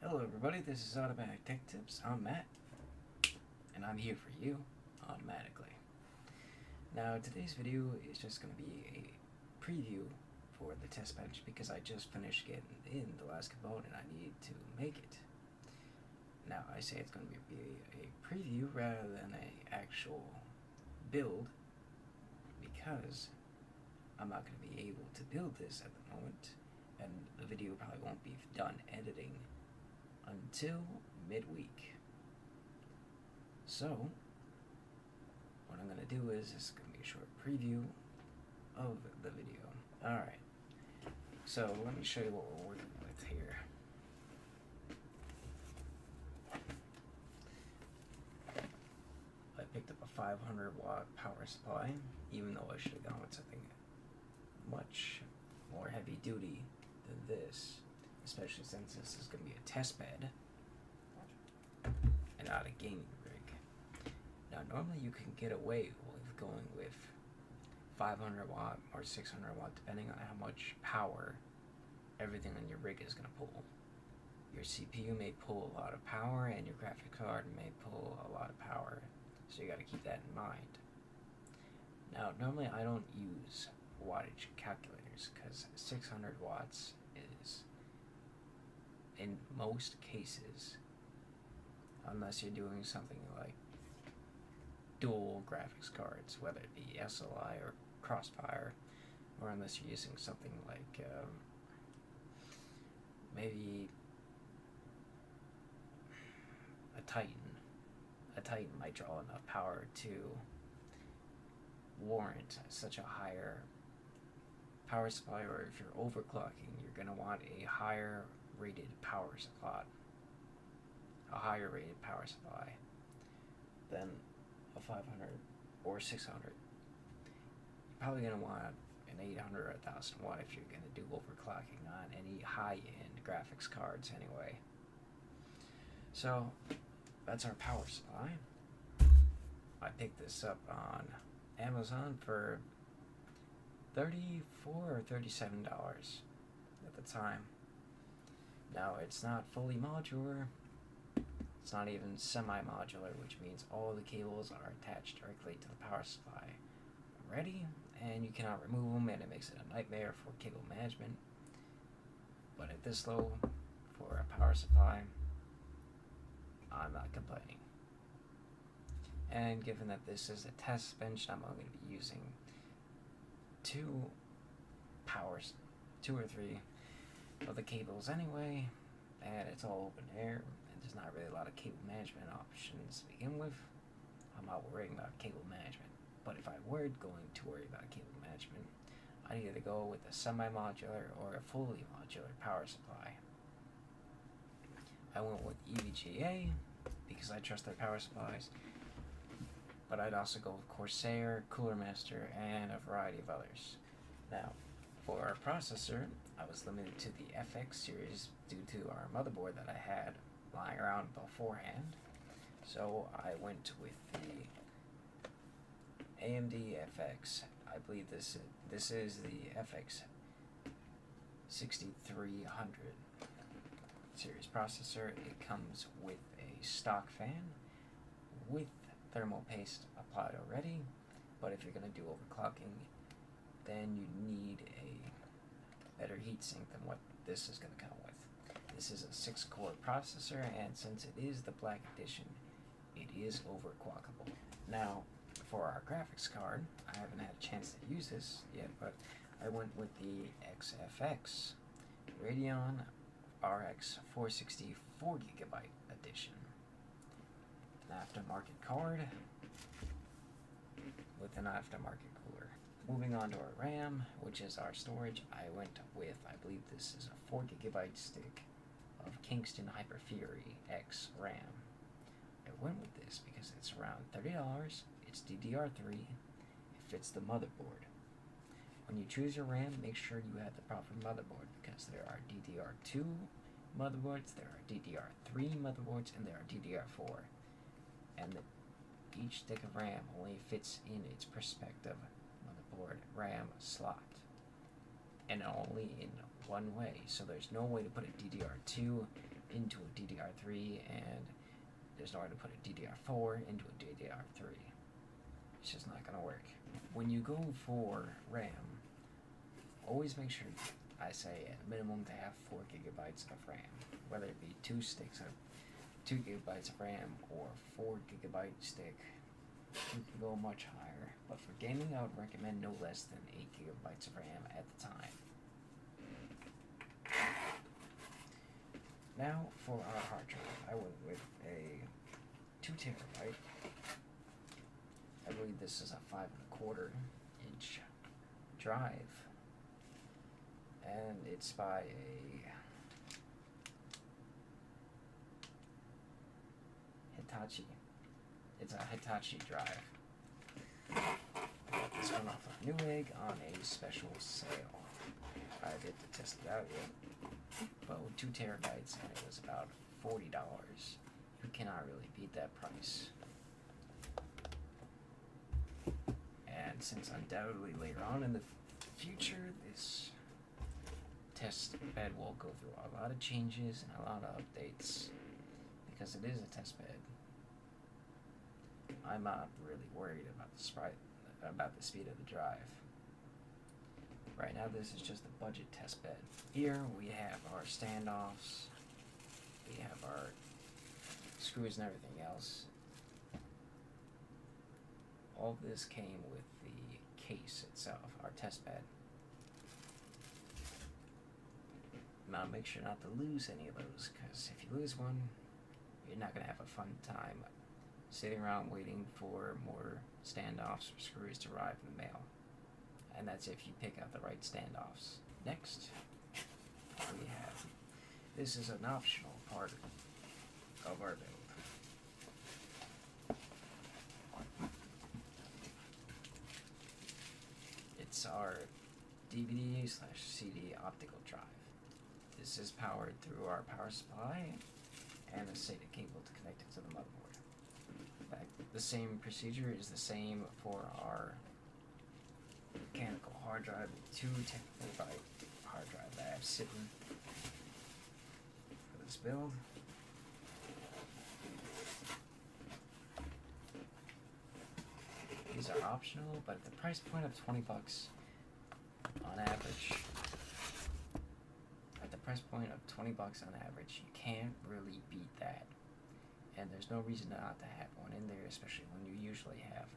Hello everybody, this is Automatic Tech Tips. I'm Matt, and I'm here for you automatically. Now today's video is just going to be a preview for the test bench because I just finished getting in the last component I need to make it. Now I say it's going to be a preview rather than an actual build because I'm not going to be able to build this at the moment, and the video probably won't be done editing until midweek. So what I'm going to do is it's going to be a short preview of the video. Alright, so let me show you what we're working with here. I picked up a 500 watt power supply, even though I should have gone with something much more heavy duty than this, especially since this is going to be a test bed and not a gaming rig. Now normally you can get away with going with 500 watt or 600 watt depending on how much power everything on your rig is going to pull. Your CPU may pull a lot of power and your graphic card may pull a lot of power, so you got to keep that in mind. Now normally I don't use wattage calculators because 600 watts is, in most cases, unless you're doing something like dual graphics cards, whether it be SLI or Crossfire, or unless you're using something like maybe a Titan. A Titan might draw enough power to warrant such a higher power supply, or if you're overclocking, you're going to want a higher rated power supply. A higher rated power supply than a 500 or 600. You're probably going to want an 800 or 1000 watt if you're going to do overclocking on any high-end graphics cards anyway. So that's our power supply. I picked this up on Amazon for $34 or $37 at the time. Now it's not fully modular. It's not even semi-modular, which means all the cables are attached directly to the power supply already, and you cannot remove them, and it makes it a nightmare for cable management. But at this low, for a power supply, I'm not complaining. And given that this is a test bench, I'm only going to be using two or three of the cables anyway, and it's all open air. There's not really a lot of cable management options to begin with. I'm not worrying about cable management. But if I were going to worry about cable management, I'd either go with a semi-modular or a fully modular power supply. I went with EVGA because I trust their power supplies, but I'd also go with Corsair, Cooler Master, and a variety of others. Now, for our processor, I was limited to the FX series due to our motherboard that I had lying around beforehand. So I went with the AMD FX. I believe this is the FX 6300 series processor. It comes with a stock fan with thermal paste applied already, but if you're going to do overclocking, then you need a better heatsink than what this is going to come with. This is a 6-core processor, and since it is the Black Edition, it is overclockable. Now, for our graphics card, I haven't had a chance to use this yet, but I went with the XFX Radeon RX 460 4GB edition. An aftermarket card with an aftermarket cooler. Moving on to our RAM, which is our storage, I went with, I believe this is a 4GB stick of Kingston Hyper Fury X RAM. I went with this because it's around $30, it's DDR3, it fits the motherboard. When you choose your RAM, make sure you have the proper motherboard because there are DDR2 motherboards, there are DDR3 motherboards, and there are DDR4. And each stick of RAM only fits in its prospective motherboard RAM slot, and only in one way. So there's no way to put a DDR2 into a DDR3, and there's nowhere to put a DDR4 into a DDR3. It's just not going to work. When you go for RAM, always make sure, I say at minimum, to have 4 gigabytes of RAM, whether it be 2 sticks of 2 gigabytes of RAM or 4 gigabyte stick. You can go much higher, but for gaming, I would recommend no less than 8 gigabytes of RAM at the time. Now for our hard drive, I went with a 2 terabyte. I believe this is a 5.25 inch drive, and it's by a Hitachi. It's a Hitachi drive. I got this one off of Newegg on a special sale. I didn't test it out yet, but with 2 terabytes, and it was about $40. You cannot really beat that price. And since undoubtedly later on in the future, this test bed will go through a lot of changes and a lot of updates, because it is a test bed. I'm not really worried about the speed of the drive. Right now, this is just a budget test bed. Here we have our standoffs, we have our screws and everything else. All this came with the case itself, our test bed. Now make sure not to lose any of those, because if you lose one, you're not going to have a fun time sitting around waiting for more standoffs or screws to arrive in the mail. And that's if you pick out the right standoffs. Next, we have, this is an optional part of our build. It's our DVD/CD optical drive. This is powered through our power supply and a SATA cable to connect it to the motherboard. In fact, the same procedure is the same for our mechanical hard drive, the 2 terabyte hard drive that I have sitting for this build. These are optional, but at the price point of $20 on average, on average, you can't really beat that. And there's no reason not to have one in there, especially when you usually have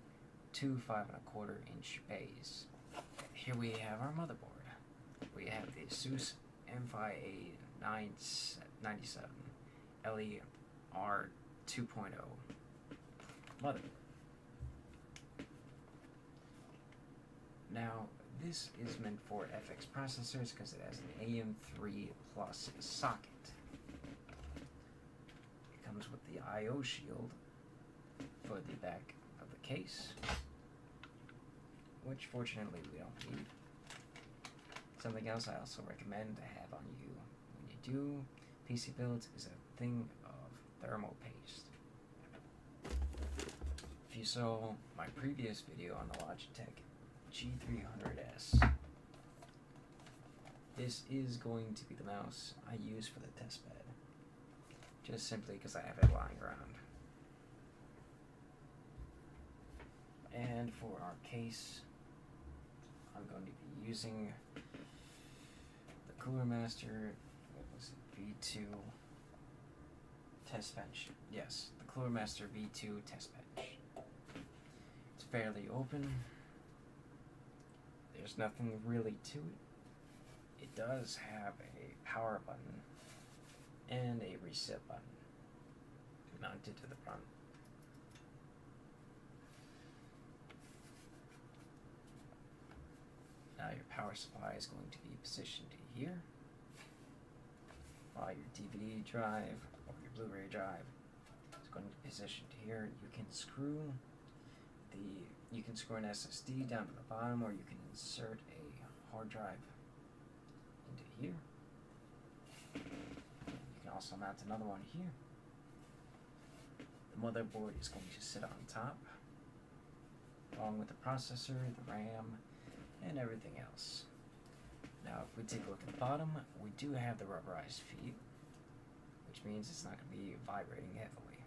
2 5.25 inch bays. Here we have our motherboard. We have the ASUS M5A97 LER 2.0 motherboard. Now, this is meant for FX processors because it has an AM3 Plus socket. It comes with the I/O shield for the back of the case, which fortunately we don't need. Something else I also recommend to have on you when you do PC builds is a thing of thermal paste. If you saw my previous video on the Logitech G300S, this is going to be the mouse I use for the test bed, just simply because I have it lying around. And for our case, I'm going to be using the Cooler Master, what was it, V2 test bench. Yes, the Cooler Master V2 test bench. It's fairly open. There's nothing really to it. It does have a power button and a reset button mounted to the front. Now your power supply is going to be positioned here, while your DVD drive or your Blu-ray drive is going to be positioned here. You can screw an SSD down to the bottom, or you can insert a hard drive into here. You can also mount another one here. The motherboard is going to sit on top, along with the processor, the RAM, and everything else. Now, if we take a look at the bottom, we do have the rubberized feet, which means it's not going to be vibrating heavily.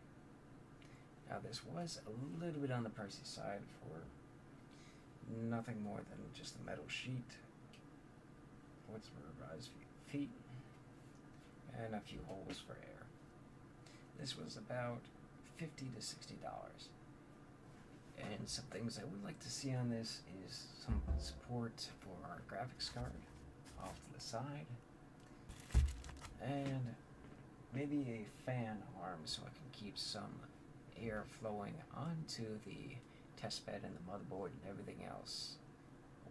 Now this was a little bit on the pricey side for nothing more than just a metal sheet with some rubberized feet and a few holes for air. This was about $50 to $60. And some things I would like to see on this is some support for our graphics card off to the side, and maybe a fan arm so I can keep some air flowing onto the test bed and the motherboard and everything else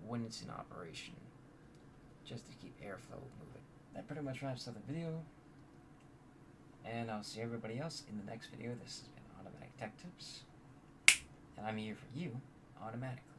when it's in operation, just to keep airflow moving. That pretty much wraps up the video, and I'll see everybody else in the next video. This has been Automatic Tech Tips, and I'm here for you automatically.